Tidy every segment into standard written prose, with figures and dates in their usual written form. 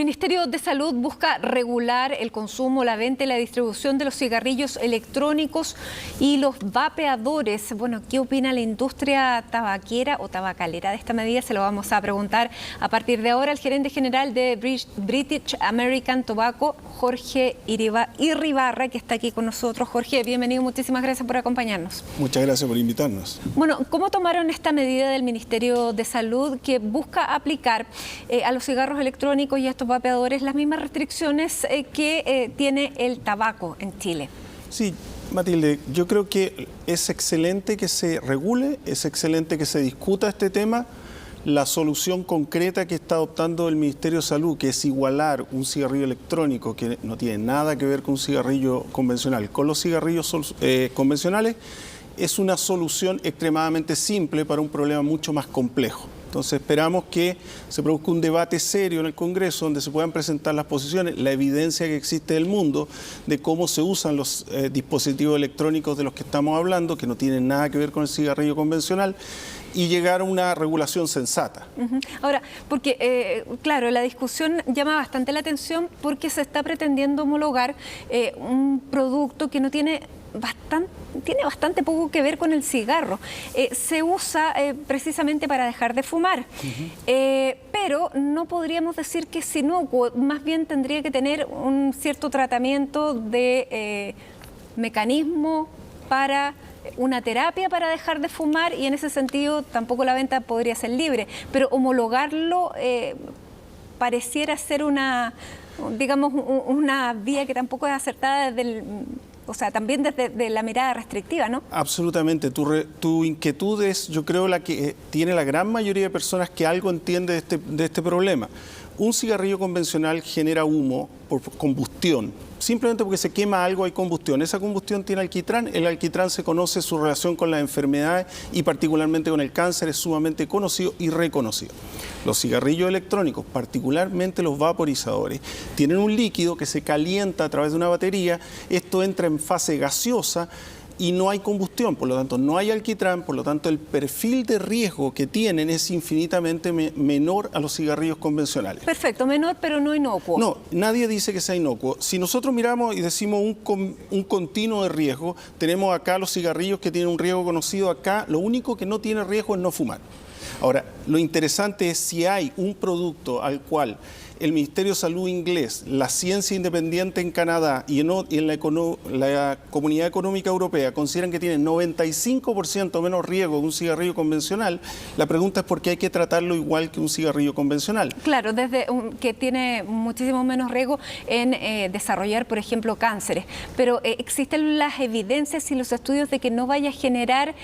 Ministerio de Salud busca regular el consumo, la venta y la distribución de los cigarrillos electrónicos y los vapeadores. Bueno, ¿qué opina la industria tabaquera o tabacalera de esta medida? Se lo vamos a preguntar a partir de ahora al gerente general de British American Tobacco, Jorge Irribarra, que está aquí con nosotros. Jorge, bienvenido, muchísimas gracias por acompañarnos. Muchas gracias por invitarnos. Bueno, ¿cómo tomaron esta medida del Ministerio de Salud que busca aplicar a los cigarros electrónicos y a estos vapeadores las mismas restricciones que tiene el tabaco en Chile? Sí, Matilde, yo creo que es excelente que se regule, es excelente que se discuta este tema. La solución concreta que está adoptando el Ministerio de Salud, que es igualar un cigarrillo electrónico, que no tiene nada que ver con un cigarrillo convencional, con los cigarrillos convencionales, es una solución extremadamente simple para un problema mucho más complejo. Entonces esperamos que se produzca un debate serio en el Congreso donde se puedan presentar las posiciones, la evidencia que existe del mundo de cómo se usan los dispositivos electrónicos de los que estamos hablando, que no tienen nada que ver con el cigarrillo convencional, y llegar a una regulación sensata. Ahora, porque claro, la discusión llama bastante la atención porque se está pretendiendo homologar un producto que no tiene bastante poco que ver con el cigarro. Se usa precisamente para dejar de fumar, pero no podríamos decir que es inocuo, más bien tendría que tener un cierto tratamiento de mecanismo para una terapia para dejar de fumar, y en ese sentido tampoco la venta podría ser libre, pero homologarlo pareciera ser una vía que tampoco es acertada también desde la mirada restrictiva, ¿no? Absolutamente. Tu inquietud es, yo creo, la que tiene la gran mayoría de personas que algo entiende de este problema. Un cigarrillo convencional genera humo por combustión. Simplemente porque se quema algo hay combustión. Esa combustión tiene alquitrán. El alquitrán se conoce su relación con las enfermedades y particularmente con el cáncer, es sumamente conocido y reconocido. Los cigarrillos electrónicos, particularmente los vaporizadores, tienen un líquido que se calienta a través de una batería. Esto entra en fase gaseosa y no hay combustión, por lo tanto no hay alquitrán, por lo tanto el perfil de riesgo que tienen es infinitamente menor a los cigarrillos convencionales. Perfecto, menor pero no inocuo. No, nadie dice que sea inocuo. Si nosotros miramos y decimos un continuo de riesgo, tenemos acá los cigarrillos que tienen un riesgo conocido acá, lo único que no tiene riesgo es no fumar. Ahora, lo interesante es si hay un producto al cual el Ministerio de Salud inglés, la ciencia independiente en Canadá y en la Comunidad Económica Europea consideran que tiene 95% menos riesgo que un cigarrillo convencional, la pregunta es por qué hay que tratarlo igual que un cigarrillo convencional. Claro, desde que tiene muchísimo menos riesgo en desarrollar, por ejemplo, cánceres. Pero ¿existen las evidencias y los estudios de que no vaya a generar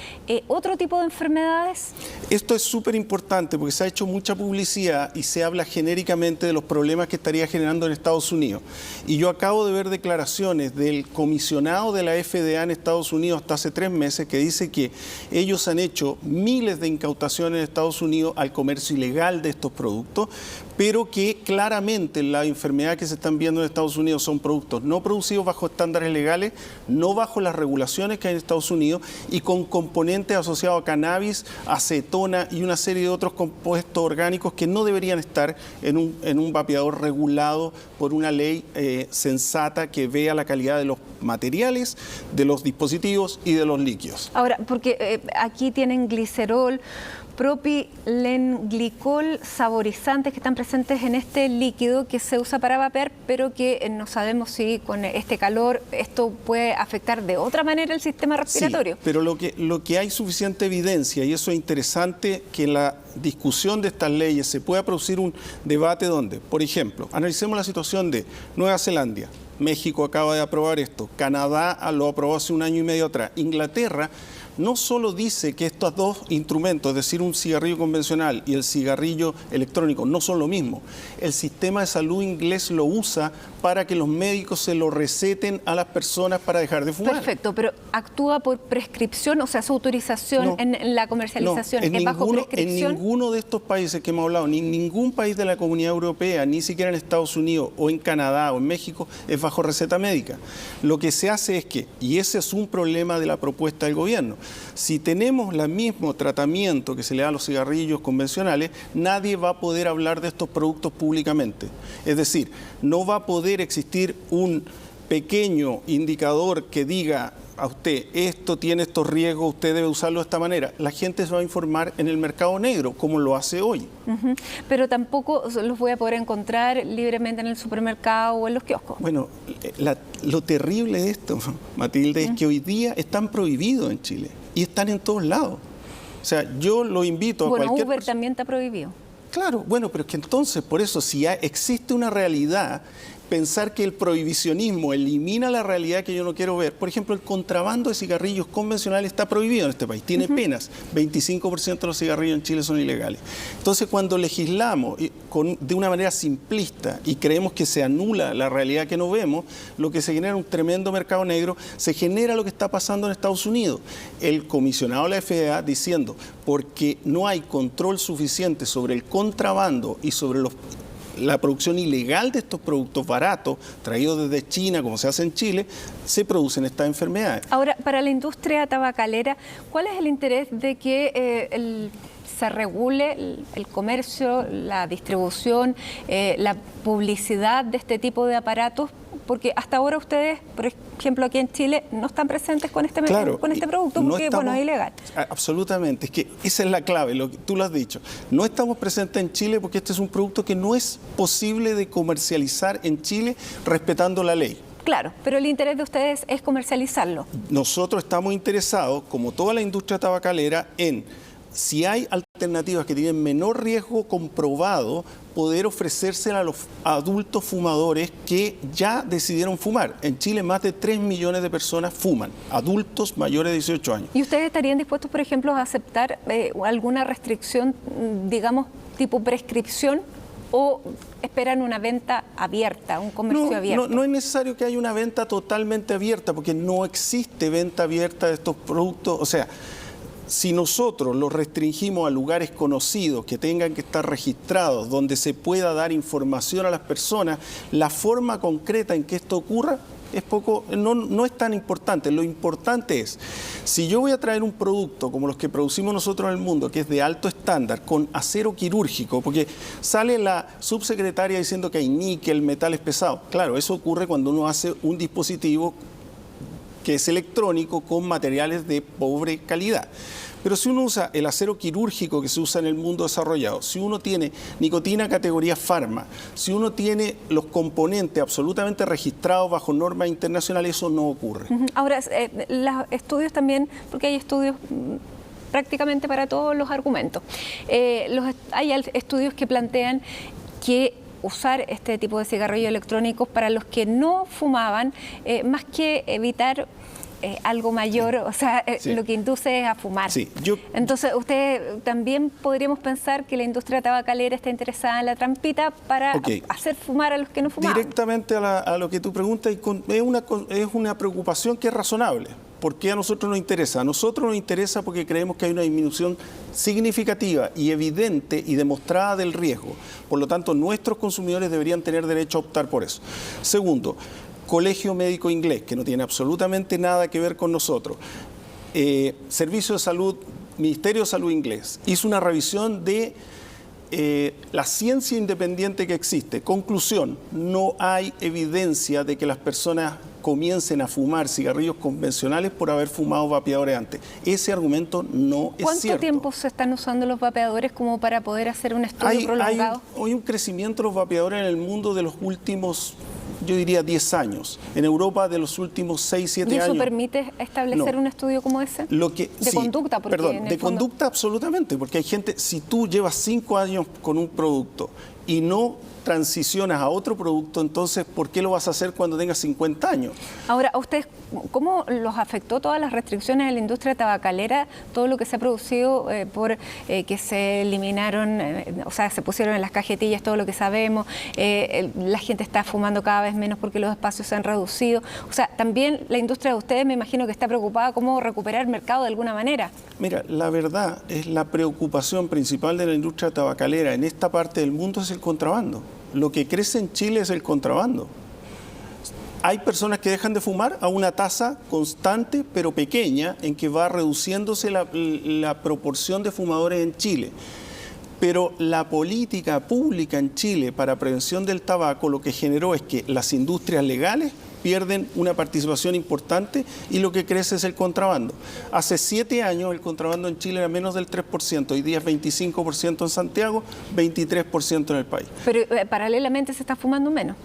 otro tipo de enfermedades? Esto es súper importante porque se ha hecho mucha publicidad y se habla genéricamente de los problemas que estaría generando en Estados Unidos. Y yo acabo de ver declaraciones del comisionado de la FDA en Estados Unidos hasta hace 3 meses que dice que ellos han hecho miles de incautaciones en Estados Unidos al comercio ilegal de estos productos, pero que claramente la enfermedad que se están viendo en Estados Unidos son productos no producidos bajo estándares legales, no bajo las regulaciones que hay en Estados Unidos y con componentes asociados a cannabis, acetona y una serie de otros compuestos orgánicos que no deberían estar en un vapeador regulado por una ley sensata que vea la calidad de los materiales, de los dispositivos y de los líquidos. Ahora, porque aquí tienen glicerol, propilenglicol, saborizantes que están presentes en este líquido que se usa para vapear, pero que no sabemos si con este calor esto puede afectar de otra manera el sistema respiratorio. Sí, pero lo que hay suficiente evidencia, y eso es interesante, que en la discusión de estas leyes se pueda producir un debate donde, por ejemplo, analicemos la situación de Nueva Zelanda. México acaba de aprobar esto, Canadá lo aprobó hace 1 año y medio atrás, Inglaterra no solo dice que estos dos instrumentos, es decir, un cigarrillo convencional y el cigarrillo electrónico, no son lo mismo. El sistema de salud inglés lo usa para que los médicos se lo receten a las personas para dejar de fumar. Perfecto, pero ¿actúa por prescripción? O sea, su autorización en la comercialización es bajo prescripción. En ninguno de estos países que hemos hablado, ni en ningún país de la Comunidad Europea, ni siquiera en Estados Unidos o en Canadá o en México, es bajo receta médica. Lo que se hace es que, y ese es un problema de la propuesta del gobierno, Si tenemos el mismo tratamiento que se le da a los cigarrillos convencionales, nadie va a poder hablar de estos productos públicamente. Es decir, no va a poder existir un pequeño indicador que diga a usted, esto tiene estos riesgos, usted debe usarlo de esta manera. La gente se va a informar en el mercado negro, como lo hace hoy. Pero tampoco los voy a poder encontrar libremente en el supermercado o en los kioscos. Bueno, lo terrible de esto, Matilde, es que hoy día están prohibidos en Chile y están en todos lados. O sea, yo lo invito a cualquier Uber persona. también está prohibido. Claro, bueno, pero es que entonces, por eso, si existe una realidad, pensar que el prohibicionismo elimina la realidad que yo no quiero ver. Por ejemplo, el contrabando de cigarrillos convencionales está prohibido en este país, tiene penas. 25% de los cigarrillos en Chile son ilegales. Entonces, cuando legislamos de una manera simplista y creemos que se anula la realidad que no vemos, lo que se genera un tremendo mercado negro, se genera lo que está pasando en Estados Unidos. El comisionado de la FDA diciendo, porque no hay control suficiente sobre el contrabando y sobre la producción ilegal de estos productos baratos, traídos desde China, como se hace en Chile, se producen estas enfermedades. Ahora, para la industria tabacalera, ¿cuál es el interés de que se regule el comercio, la distribución, la publicidad de este tipo de aparatos? Porque hasta ahora ustedes, por ejemplo, aquí en Chile, no están presentes con este producto porque, bueno, es ilegal. Absolutamente, es que esa es la clave, tú lo has dicho. No estamos presentes en Chile porque este es un producto que no es posible de comercializar en Chile respetando la ley. Claro, pero el interés de ustedes es comercializarlo. Nosotros estamos interesados, como toda la industria tabacalera, en si hay alternativas que tienen menor riesgo comprobado, poder ofrecérsela a los adultos fumadores que ya decidieron fumar. En Chile más de 3 millones de personas fuman, adultos mayores de 18 años. ¿Y ustedes estarían dispuestos, por ejemplo, a aceptar alguna restricción, digamos, tipo prescripción, o esperan una venta abierta, un comercio abierto? No es necesario que haya una venta totalmente abierta, porque no existe venta abierta de estos productos. O sea, si nosotros los restringimos a lugares conocidos, que tengan que estar registrados, donde se pueda dar información a las personas, la forma concreta en que esto ocurra no es tan importante. Lo importante es, si yo voy a traer un producto como los que producimos nosotros en el mundo, que es de alto estándar, con acero quirúrgico, porque sale la subsecretaria diciendo que hay níquel, metales pesados. Claro, eso ocurre cuando uno hace un dispositivo que es electrónico con materiales de pobre calidad. Pero si uno usa el acero quirúrgico que se usa en el mundo desarrollado, si uno tiene nicotina categoría farma, si uno tiene los componentes absolutamente registrados bajo normas internacionales, eso no ocurre. Ahora, los estudios también, porque hay estudios prácticamente para todos los argumentos. Hay estudios que plantean que usar este tipo de cigarrillos electrónicos para los que no fumaban, más que evitar algo mayor, o sea, lo que induce es a fumar. Sí, Entonces, usted también podríamos pensar que la industria tabacalera está interesada en la trampita para hacer fumar a los que no fumaban. Directamente a lo que tú preguntas, es una preocupación que es razonable. ¿Por qué a nosotros nos interesa? A nosotros nos interesa porque creemos que hay una disminución significativa y evidente y demostrada del riesgo. Por lo tanto, nuestros consumidores deberían tener derecho a optar por eso. Segundo, Colegio Médico Inglés, que no tiene absolutamente nada que ver con nosotros. Servicio de Salud, Ministerio de Salud Inglés, hizo una revisión de la ciencia independiente que existe. Conclusión, no hay evidencia de que las personas comiencen a fumar cigarrillos convencionales por haber fumado vapeadores antes. Ese argumento no es cierto. ¿Cuánto tiempo se están usando los vapeadores como para poder hacer un estudio prolongado? Hay un crecimiento de los vapeadores en el mundo de los últimos, yo diría, 10 años. En Europa de los últimos 6, 7 años. ¿Y eso permite establecer un estudio como ese? Conducta, porque conducta absolutamente, porque hay gente, si tú llevas 5 años con un producto y no transicionas a otro producto, entonces, ¿por qué lo vas a hacer cuando tengas 50 años? Ahora, ¿a ustedes cómo los afectó todas las restricciones de la industria tabacalera, todo lo que se ha producido por que se eliminaron, o sea, se pusieron en las cajetillas todo lo que sabemos, la gente está fumando cada vez menos porque los espacios se han reducido? O sea, también la industria de ustedes me imagino que está preocupada cómo recuperar el mercado de alguna manera. Mira, la verdad es la preocupación principal de la industria tabacalera en esta parte del mundo es el contrabando. Lo que crece en Chile es el contrabando. Hay personas que dejan de fumar a una tasa constante pero pequeña en que va reduciéndose la proporción de fumadores en Chile. Pero la política pública en Chile para prevención del tabaco lo que generó es que las industrias legales pierden una participación importante y lo que crece es el contrabando. Hace 7 años el contrabando en Chile era menos del 3%, hoy día es 25% en Santiago, 23% en el país. Pero paralelamente se está fumando menos.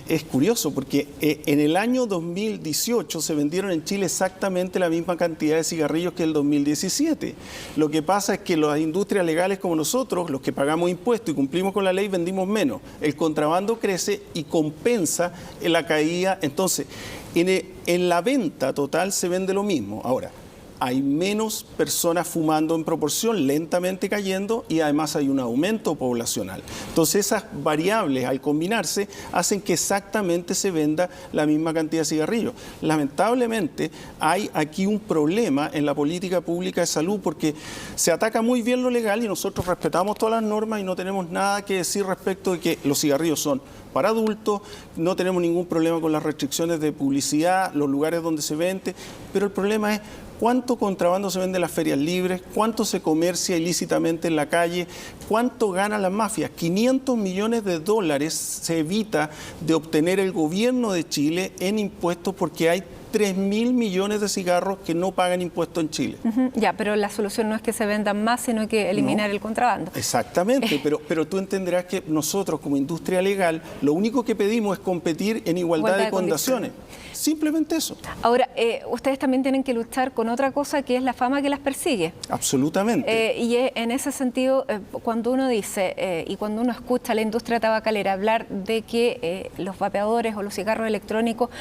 Es curioso porque en el año 2018 se vendieron en Chile exactamente la misma cantidad de cigarrillos que el 2017. Lo que pasa es que las industrias legales como nosotros, los que pagamos impuestos y cumplimos con la ley, vendimos menos. El contrabando crece y compensa la caída. Entonces, en la venta total se vende lo mismo. Ahora, hay menos personas fumando en proporción, lentamente cayendo, y además hay un aumento poblacional. Entonces esas variables al combinarse hacen que exactamente se venda la misma cantidad de cigarrillos. Lamentablemente hay aquí un problema en la política pública de salud porque se ataca muy bien lo legal y nosotros respetamos todas las normas y no tenemos nada que decir respecto de que los cigarrillos son para adultos, no tenemos ningún problema con las restricciones de publicidad, los lugares donde se vende, pero el problema es cuánto contrabando se vende en las ferias libres, cuánto se comercia ilícitamente en la calle, cuánto ganan las mafias. 500 millones de dólares se evita de obtener el gobierno de Chile en impuestos porque hay 3.000 millones de cigarros que no pagan impuestos en Chile. Ya, pero la solución no es que se vendan más, sino que eliminar el contrabando. Exactamente, pero tú entenderás que nosotros como industria legal lo único que pedimos es competir en igualdad de condiciones. Simplemente eso. Ahora, ustedes también tienen que luchar con otra cosa que es la fama que las persigue. Absolutamente. Y en ese sentido, cuando uno dice y cuando uno escucha a la industria tabacalera hablar de que los vapeadores o los cigarros electrónicos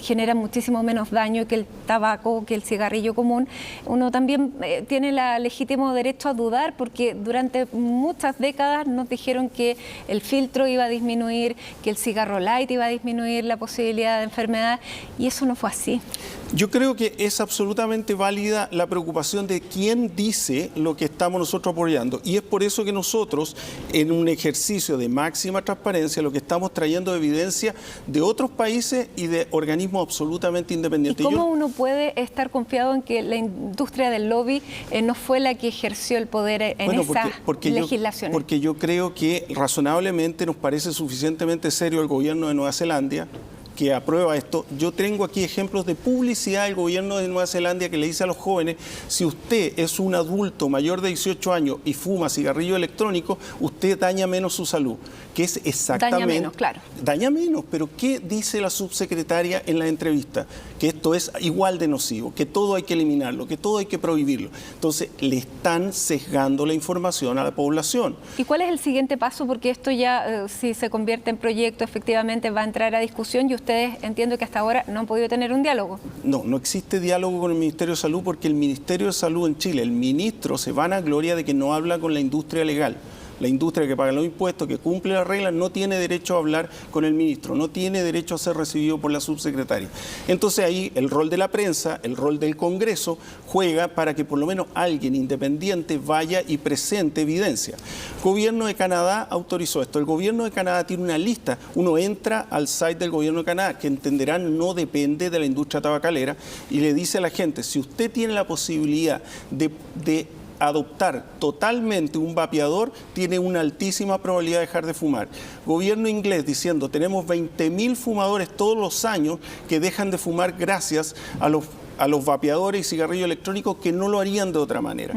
generan muchísimo menos daño que el tabaco, que el cigarrillo común, uno también tiene el legítimo derecho a dudar porque durante muchas décadas nos dijeron que el filtro iba a disminuir, que el cigarro light iba a disminuir la posibilidad de enfermedad. Y eso no fue así. Yo creo que es absolutamente válida la preocupación de quién dice lo que estamos nosotros apoyando. Y es por eso que nosotros, en un ejercicio de máxima transparencia, lo que estamos trayendo evidencia de otros países y de organismos absolutamente independientes. ¿Y cómo uno puede estar confiado en que la industria del lobby no fue la que ejerció el poder en esa legislación? Porque yo creo que razonablemente nos parece suficientemente serio el gobierno de Nueva Zelanda que aprueba esto. Yo tengo aquí ejemplos de publicidad del gobierno de Nueva Zelanda que le dice a los jóvenes, si usted es un adulto mayor de 18 años y fuma cigarrillo electrónico, usted daña menos su salud. Que es exactamente... Daña menos, claro. Daña menos, pero ¿qué dice la subsecretaria en la entrevista? Que esto es igual de nocivo, que todo hay que eliminarlo, que todo hay que prohibirlo. Entonces, le están sesgando la información a la población. ¿Y cuál es el siguiente paso? Porque esto ya, si se convierte en proyecto, efectivamente va a entrar a discusión y ustedes entiendo que hasta ahora no han podido tener un diálogo. No existe diálogo con el Ministerio de Salud porque el Ministerio de Salud en Chile, el ministro se vanagloria de que no habla con la industria legal. La industria que paga los impuestos, que cumple las reglas, no tiene derecho a hablar con el ministro, no tiene derecho a ser recibido por la subsecretaria. Entonces ahí el rol de la prensa, el rol del Congreso juega para que por lo menos alguien independiente vaya y presente evidencia. El gobierno de Canadá autorizó esto. El gobierno de Canadá tiene una lista. Uno entra al site del gobierno de Canadá, que entenderán no depende de la industria tabacalera, y le dice a la gente, si usted tiene la posibilidad de adoptar totalmente un vapeador, tiene una altísima probabilidad de dejar de fumar. Gobierno inglés diciendo, tenemos 20.000 fumadores todos los años que dejan de fumar gracias a los vapeadores y cigarrillos electrónicos que no lo harían de otra manera.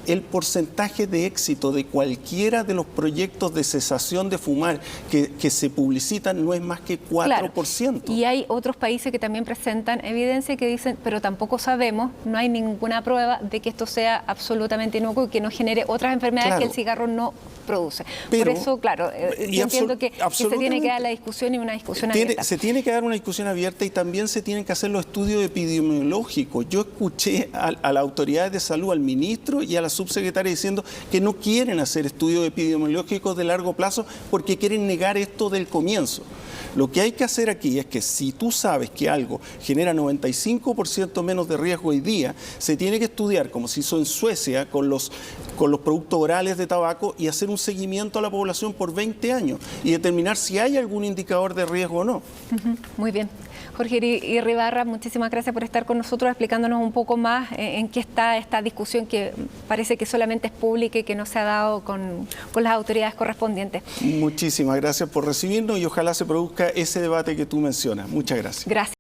El porcentaje de éxito de cualquiera de los proyectos de cesación de fumar que se publicitan no es más que 4%. Claro. Y hay otros países que también presentan evidencia que dicen, pero tampoco sabemos, no hay ninguna prueba de que esto sea absolutamente inocuo y que no genere otras enfermedades que el cigarro no produce. Por eso, claro, yo entiendo que se tiene que dar la discusión y una discusión abierta. Se tiene que dar una discusión abierta y también se tienen que hacer los estudios epidemiológicos. Yo escuché a las autoridades de salud, al ministro y a la subsecretaria diciendo que no quieren hacer estudios epidemiológicos de largo plazo porque quieren negar esto del comienzo. Lo que hay que hacer aquí es que si tú sabes que algo genera 95% menos de riesgo hoy día, se tiene que estudiar, como se hizo en Suecia, con los productos orales de tabaco y hacer un seguimiento a la población por 20 años y determinar si hay algún indicador de riesgo o no. Muy bien. Jorge Iribarra, muchísimas gracias por estar con nosotros explicándonos un poco más en qué está esta discusión que parece que solamente es pública y que no se ha dado con las autoridades correspondientes. Muchísimas gracias por recibirnos y ojalá se produzca ese debate que tú mencionas. Muchas gracias. Gracias.